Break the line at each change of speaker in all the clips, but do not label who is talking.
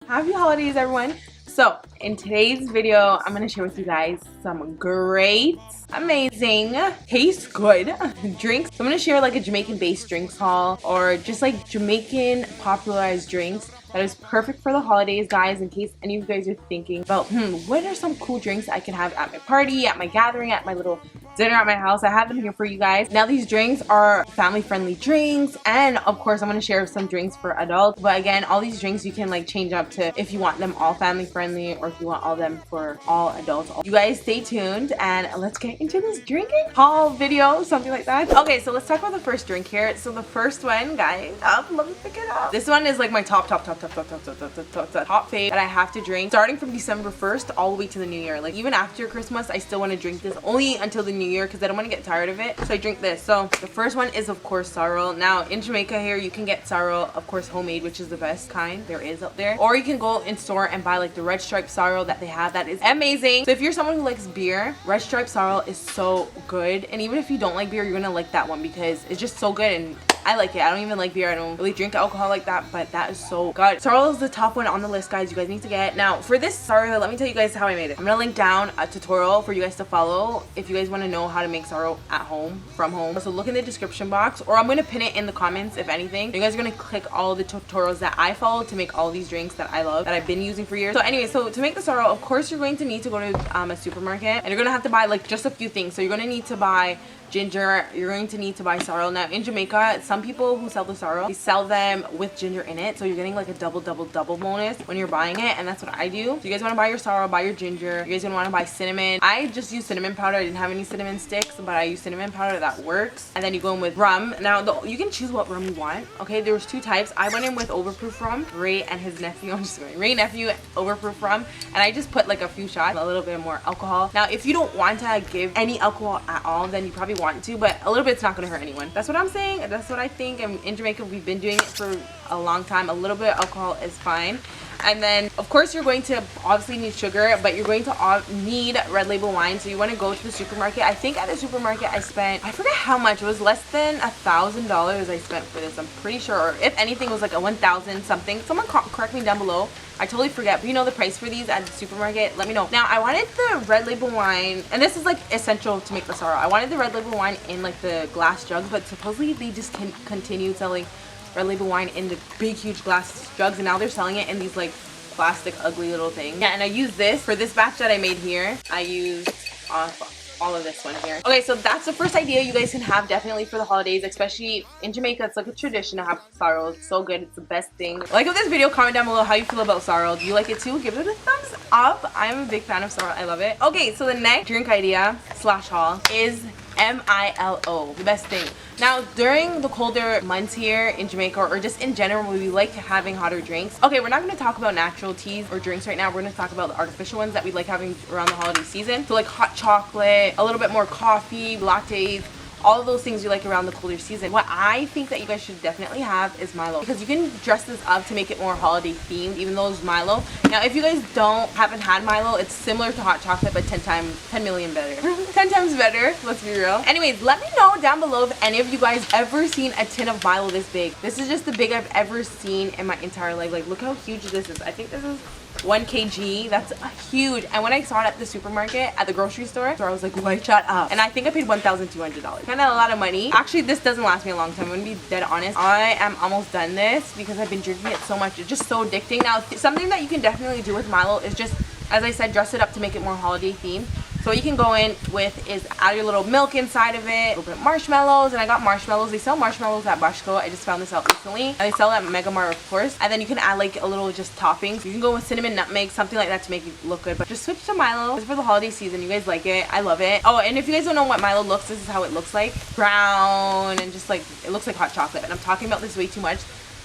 Happy holidays, everyone. So in today's video, I'm gonna share with you guys some great, amazing, tastes good drinks. So I'm gonna share like a Jamaican based drinks haul or just like Jamaican popularized drinks that is perfect for the holidays, guys, in case any of you guys are thinking about, what are some cool drinks I can have at my party, at my gathering, at my little dinner at my house. I have them here for you guys. Now these drinks are family friendly drinks, and of course I'm going to share some drinks for adults, but again, all these drinks you can like change up to if you want them all family friendly or if you want all of them for all adults. You guys stay tuned and let's get into this drinking haul video, something like that. Okay, so let's talk about the first drink here. So the first one, guys, let me pick it up. This one is like my top fave that I have to drink starting from December 1st all the way to the new year. Like even after Christmas I still want to drink this only until the new year because I don't want to get tired of it, so I drink this. So the first one is of course Sorrel. Now in Jamaica here you can get Sorrel, of course homemade, which is the best kind there is out there, or you can go in store and buy like the red stripe Sorrel that they have. That is amazing. So if you're someone who likes beer, red stripe Sorrel is so good, and even if you don't like beer you're gonna like that one because it's just so good. And I like it. I don't even like beer. I don't really drink alcohol like that, but that is so good. Sorrel is the top one on the list, guys. You guys need to get. Now for this Sorrel, let me tell you guys how I made it. I'm gonna link down a tutorial for you guys to follow if you guys want to know how to make Sorrel at home, from home. So look in the description box, or I'm gonna pin it in the comments if anything. You guys are gonna click all the tutorials that I follow to make all these drinks that I love, that I've been using for years. So anyway, so to make the Sorrel, of course you're going to need to go to a supermarket, and you're gonna have to buy like just a few things. So you're gonna need to buy ginger, you're going to need to buy Sorrel. Now in Jamaica, some people who sell the Sorrel, they sell them with ginger in it, so you're getting like a double bonus when you're buying it, and that's what I do. So you guys want to buy your Sorrel, buy your ginger. You guys gonna want to buy cinnamon. I just use cinnamon powder. I didn't have any cinnamon sticks, but I use cinnamon powder. That works. And then you go in with rum. Now you can choose what rum you want. Okay, there was two types. I went in with overproof rum. Ray and his nephew, I'm just kidding, Ray nephew overproof rum, and I just put like a few shots, a little bit more alcohol. Now if you don't want to give any alcohol at all, then you probably want to, but a little bit's not gonna hurt anyone. That's what I'm saying. That's what I think. And in Jamaica we've been doing it for a long time. A little bit of alcohol is fine. And then of course you're going to obviously need sugar, but you're going to need red label wine. So you want to go to the supermarket. I think at the supermarket I spent, I forget how much, it was less than $1,000 I spent for this, I'm pretty sure, or if anything it was like a 1,000 something. Someone correct me down below. I totally forget, but you know the price for these at the supermarket, let me know. Now I wanted the red label wine, and this is like essential to make the Sorrel. I wanted the red label wine in like the glass jugs, but supposedly they just can continue selling red label wine in the big huge glass jugs, and now they're selling it in these like plastic ugly little things. Yeah, and I used this for this batch that I made here. I used all of this one here. Okay, so that's the first idea you guys can have definitely for the holidays, especially in Jamaica. It's like a tradition to have Sorrel. It's so good. It's the best thing. Like this video, comment down below how you feel about Sorrel. Do you like it too? Give it a thumbs up. I'm a big fan of Sorrel. I love it. Okay, so the next drink idea slash haul is Milo, the best thing. Now during the colder months here in Jamaica, or just in general, we like having hotter drinks. Okay, we're not going to talk about natural teas or drinks right now. We're going to talk about the artificial ones that we like having around the holiday season. So like hot chocolate, a little bit more coffee, lattes, all of those things you like around the colder season. What I think that you guys should definitely have is Milo, because you can dress this up to make it more holiday themed, even though it's Milo. Now if you guys haven't had Milo, it's similar to hot chocolate, but 10 million better. 10 times better, let's be real. Anyways, let me know down below if any of you guys ever seen a tin of Milo this big. This is just the big I've ever seen in my entire life. Like look how huge this is. I think this is 1 kg. That's huge. And when I saw it at the supermarket, at the grocery store, I was like, why shut up? And I think I paid $1,200. Kind of a lot of money. Actually, this doesn't last me a long time. I'm gonna be dead honest. I am almost done this because I've been drinking it so much. It's just so addicting. Now, something that you can definitely do with Milo is just, as I said, dress it up to make it more holiday themed. So what you can go in with is add your little milk inside of it, a little bit of marshmallows, and I got marshmallows. They sell marshmallows at Bashko. I just found this out recently. And they sell it at Mega Mart, of course. And then you can add like a little just toppings. You can go with cinnamon, nutmeg, something like that to make it look good. But just switch to Milo. It's for the holiday season. You guys like it. I love it. Oh, and if you guys don't know what Milo looks, this is how it looks like. Brown and just like, it looks like hot chocolate. And I'm talking about this way too much.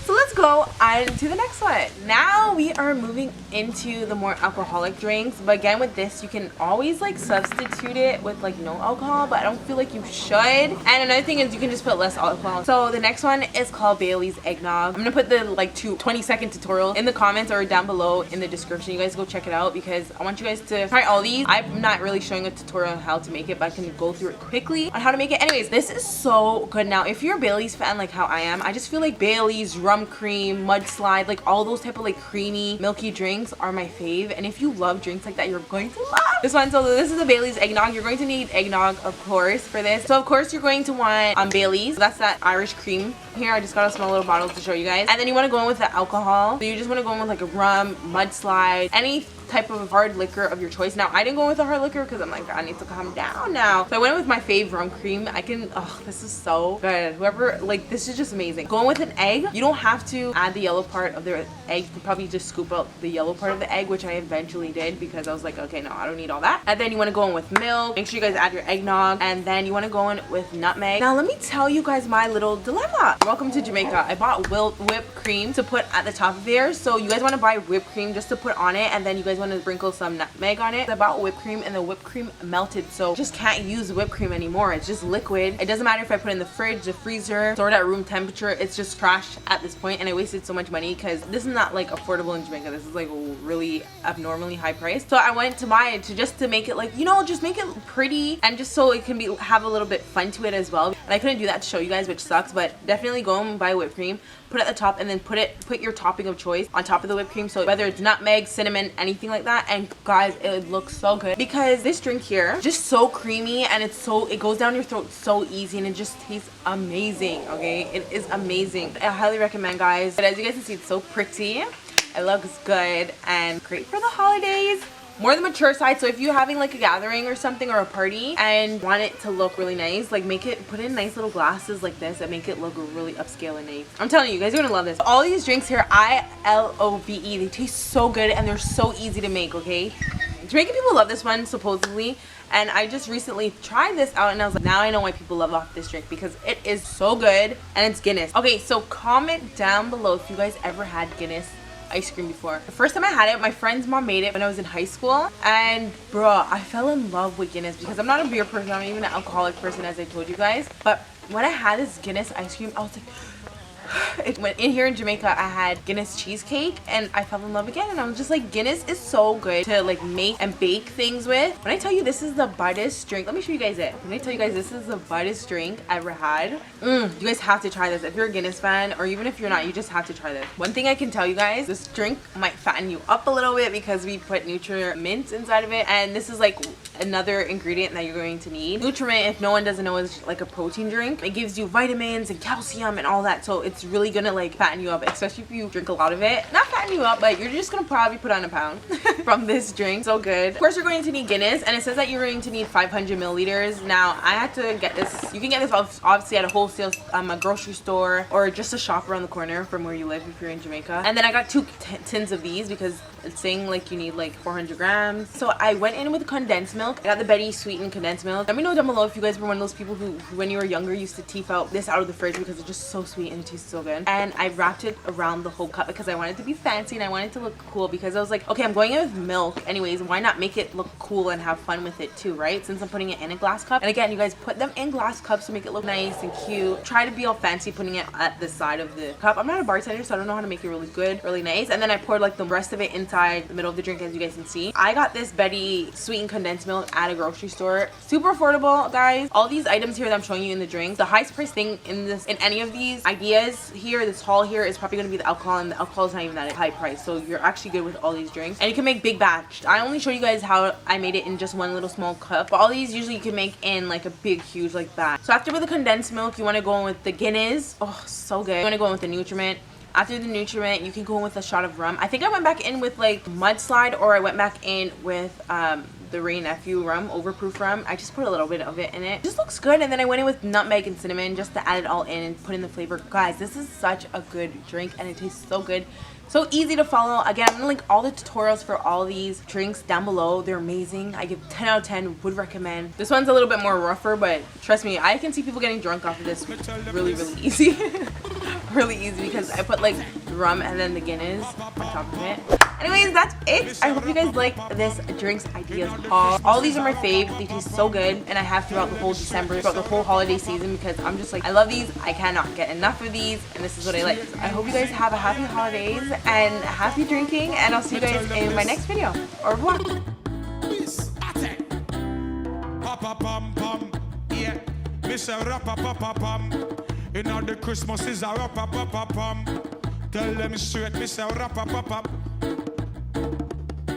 So let's go on to the next one. Now we are moving into the more alcoholic drinks, but again with this you can always like substitute it with like no alcohol, but I don't feel like you should. And another thing is you can just put less alcohol. So the next one is called Bailey's Eggnog. I'm gonna put the like 20-second tutorial in the comments or down below in the description. You guys go check it out because I want you guys to try all these. I'm not really showing a tutorial on how to make it, but I can go through it quickly on how to make it. Anyways, this is so good. Now if you're a Bailey's fan like how I am, I just feel like Bailey's, rum cream, mudslide, like all those type of like creamy creamy, milky drinks are my fave. And if you love drinks like that, you're going to love this one. So this is a Bailey's eggnog. You're going to need eggnog, of course, for this. So of course you're going to want Bailey's. So that's that Irish cream. Here I just got a small little bottle to show you guys. And then you want to go in with the alcohol. So you just want to go in with like a rum, mudslide, any type of hard liquor of your choice. Now I didn't go with a hard liquor because I'm like, I need to calm down now. So I went with my fave rum cream. This is so good. Whoever, like, this is just amazing. Going with an egg, you don't have to add the yellow part of the egg. You can probably just scoop out the yellow part of the egg, which I eventually did because I was like, okay, no, I don't need all that. And then you want to go in with milk. Make sure you guys add your eggnog, and then you want to go in with nutmeg. Now let me tell you guys my little dilemma. Welcome to Jamaica. I bought whipped cream to put at the top of there. So you guys want to buy whipped cream just to put on it, and then you guys want to sprinkle some nutmeg on it. I bought whipped cream and the whipped cream melted, so just can't use whipped cream anymore. It's just liquid. It doesn't matter if I put it in the fridge, the freezer, store it at room temperature. It's just trash at this point, and I wasted so much money because this is not like affordable in Jamaica. This is like really abnormally high price. So I went to buy it just to make it like, you know, just make it pretty and just so it can have a little bit fun to it as well. And I couldn't do that to show you guys, which sucks, but definitely go and buy whipped cream. Put it at the top, and then put your topping of choice on top of the whipped cream. So whether it's nutmeg, cinnamon, anything like that. And guys, it looks so good because this drink here just so creamy, and it goes down your throat so easy, and it just tastes amazing. Okay, it is amazing. I highly recommend, guys. But as you guys can see, it's so pretty. It looks good and great for the holidays. More the mature side. So if you're having like a gathering or something, or a party, and want it to look really nice, like put in nice little glasses like this and make it look really upscale and nice. I'm telling you, you guys are gonna love this. All these drinks here, ILOVE, they taste so good and they're so easy to make. Okay, Jamaican people love this one supposedly, and I just recently tried this out and I was like, now I know why people love this drink, because it is so good, and it's Guinness. Okay, so comment down below if you guys ever had Guinness ice cream before. The first time I had it, my friend's mom made it when I was in high school, and bruh, I fell in love with Guinness because I'm not a beer person, I'm not even an alcoholic person, as I told you guys. But when I had this Guinness ice cream, I was like, when in here in Jamaica, I had Guinness cheesecake and I fell in love again, and I was just like, Guinness is so good to like make and bake things with. When I tell you this is the buttest drink, let me show you guys it. When I tell you guys this is the buttest drink I ever had, you guys have to try this. If you're a Guinness fan, or even if you're not, you just have to try this. One thing I can tell you guys, this drink might fatten you up a little bit because we put Nutrimint inside of it, and this is like another ingredient that you're going to need. Nutrimint, if no one doesn't know, is like a protein drink. It gives you vitamins and calcium and all that, so it's really gonna like fatten you up, especially if you drink a lot of it. Not fatten you up, but you're just gonna probably put on a pound from this drink. So good. Of course, you're going to need Guinness, and it says that you're going to need 500 milliliters. Now I had to get this. You can get this obviously at a wholesale, a grocery store, or just a shop around the corner from where you live if you're in Jamaica. And then I got 2 tins of these because it's saying like you need like 400 grams. So I went in with condensed milk. I got the Betty sweetened condensed milk. Let me know down below if you guys were one of those people who when you were younger used to teeth out this out of the fridge because it's just so sweet and it tastes so good. And I wrapped it around the whole cup because I wanted it to be fancy and I wanted it to look cool, because I was like, okay, I'm going in with milk anyways, why not make it look cool and have fun with it too, right? Since I'm putting it in a glass cup. And again, you guys put them in glass cups to make it look nice and cute. Try to be all fancy putting it at the side of the cup. I'm not a bartender, so I don't know how to make it really good, really nice. And then I poured like the rest of it inside the middle of the drink, as you guys can see. I got this Betty sweetened condensed milk at a grocery store. Super affordable, guys. All these items here that I'm showing you in the drinks, the highest price thing in any of these ideas here, this haul here, is probably going to be the alcohol, and the alcohol is not even that high price, so you're actually good with all these drinks. And you can make big batch. I only show you guys how I made it in just one little small cup, but all these usually you can make in like a big huge like batch. So after with the condensed milk, you want to go in with the Guinness. Oh, so good. You want to go in with the Nutrimint. After the Nutrimint, you can go in with a shot of rum. I think I went back in with like mudslide, or I went back in with the Ray Nephew rum, overproof rum. I just put a little bit of it in it. It just looks good. And then I went in with nutmeg and cinnamon just to add it all in and put in the flavor. Guys, this is such a good drink and it tastes so good. So easy to follow. Again, I'm gonna link all the tutorials for all these drinks down below. They're amazing. I give 10 out of 10, would recommend. This one's a little bit more rougher, but trust me, I can see people getting drunk off of this really, really easy. Really easy, because I put like rum and then the Guinness on top of it. Anyways, that's it. I hope you guys like this drinks ideas haul. All these are my fave. They taste so good, and I have throughout the whole December, throughout the whole holiday season, because I'm just like, I love these. I cannot get enough of these, and this is what I like. So I hope you guys have a happy holidays and happy drinking, and I'll see you guys in my next video. Au revoir.
You know the Christmas is a rap-a-pop-a-pum. Tell them straight, me say rap-a-pop-a-pum.